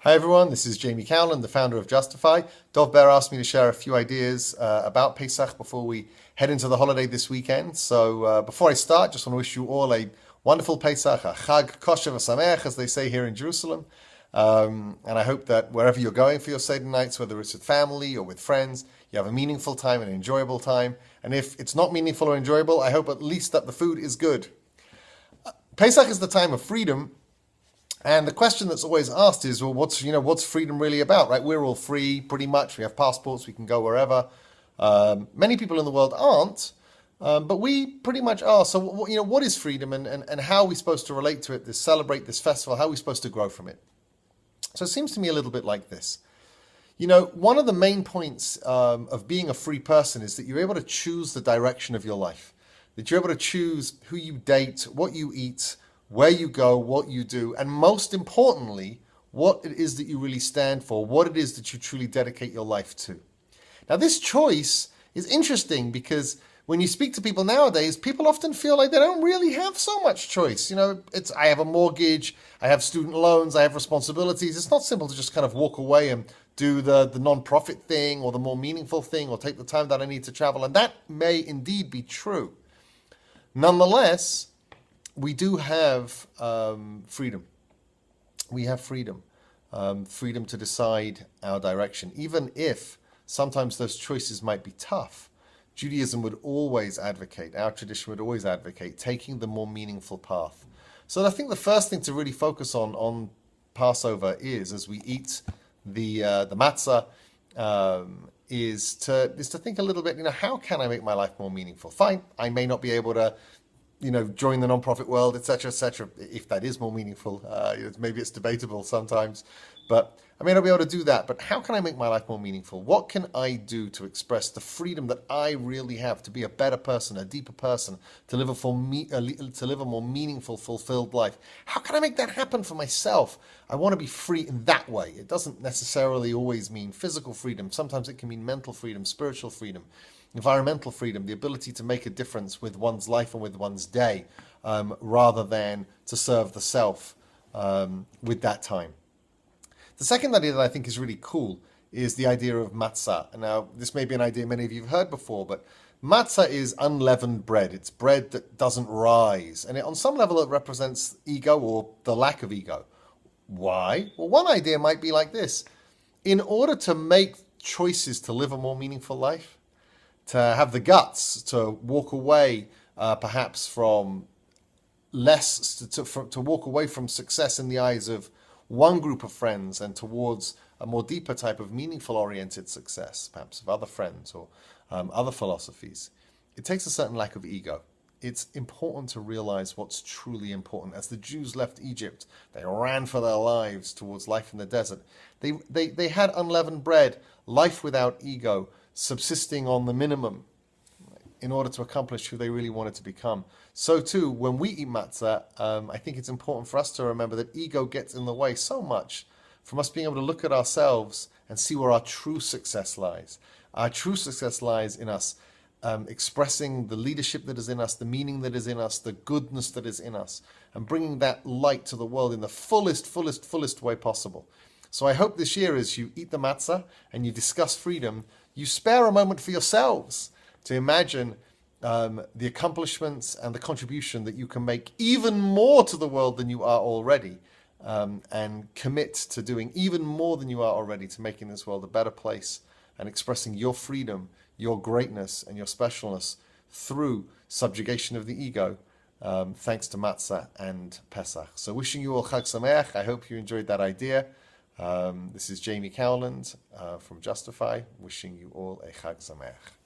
Hi everyone, this is Jamie Cowland, the founder of Justifi. Dov Ber asked me to share a few ideas about Pesach before we head into the holiday this weekend. So before I start, just want to wish you all a wonderful Pesach, a Chag Kosher v'Sameach, as they say here in Jerusalem. And I hope that wherever you're going for your Seder nights, whether it's with family or with friends, you have a meaningful time and an enjoyable time. And if it's not meaningful or enjoyable, I hope at least that the food is good. Pesach is the time of freedom. And the question that's always asked is, well, what's freedom really about, right? We're all free, pretty much. We have passports, we can go wherever. Many people in the world aren't, but we pretty much are. So, what is freedom and how are we supposed to relate to it, celebrate this festival? How are we supposed to grow from it? So it seems to me a little bit like this. One of the main points of being a free person is that you're able to choose the direction of your life, that you're able to choose who you date, what you eat, where you go, what you do, and most importantly, what it is that you really stand for, what it is that you truly dedicate your life to. Now, this choice is interesting because when you speak to people nowadays, people often feel like they don't really have so much choice. I have a mortgage, I have student loans, I have responsibilities. It's not simple to just kind of walk away and do the non-profit thing or the more meaningful thing or take the time that I need to travel. And that may indeed be true. Nonetheless, we do have freedom. We have freedom. Freedom to decide our direction. Even if sometimes those choices might be tough, Judaism would always advocate, our tradition would always advocate, taking the more meaningful path. So I think the first thing to really focus on Passover is, as we eat the matzah, is to think a little bit, how can I make my life more meaningful? Fine, I may not be able to join the non-profit world, etc., if that is more meaningful. Maybe it's debatable sometimes, but I may not be able to do that. But how can I make my life more meaningful? What can I do to express the freedom that I really have to be a better person, a deeper person, to live a more meaningful, fulfilled life? How can I make that happen for myself? I want to be free in that way. It doesn't necessarily always mean physical freedom. Sometimes it can mean mental freedom, spiritual freedom, environmental freedom, the ability to make a difference with one's life and with one's day, rather than to serve the self with that time. The second idea that I think is really cool is the idea of matzah. Now, this may be an idea many of you have heard before, but matzah is unleavened bread. It's bread that doesn't rise. And on some level, it represents ego or the lack of ego. Why? Well, one idea might be like this. In order to make choices to live a more meaningful life, to have the guts to walk away perhaps from to walk away from success in the eyes of one group of friends and towards a more deeper type of meaningful oriented success, perhaps of other friends or other philosophies, it takes a certain lack of ego. It's important to realize what's truly important. As the Jews left Egypt, they ran for their lives towards life in the desert. They had unleavened bread, life without ego, subsisting on the minimum in order to accomplish who they really wanted to become. So too, when we eat matzah, I think it's important for us to remember that ego gets in the way so much from us being able to look at ourselves and see where our true success lies. Our true success lies in us expressing the leadership that is in us, the meaning that is in us, the goodness that is in us, and bringing that light to the world in the fullest way possible. So I hope this year, as you eat the matzah and you discuss freedom, you spare a moment for yourselves to imagine the accomplishments and the contribution that you can make even more to the world than you are already, and commit to doing even more than you are already to making this world a better place and expressing your freedom, your greatness, and your specialness through subjugation of the ego, thanks to matzah and Pesach. So wishing you all Chag Sameach. I hope you enjoyed that idea. This is Jamie Cowland from Justifi, wishing you all a Chag Sameach.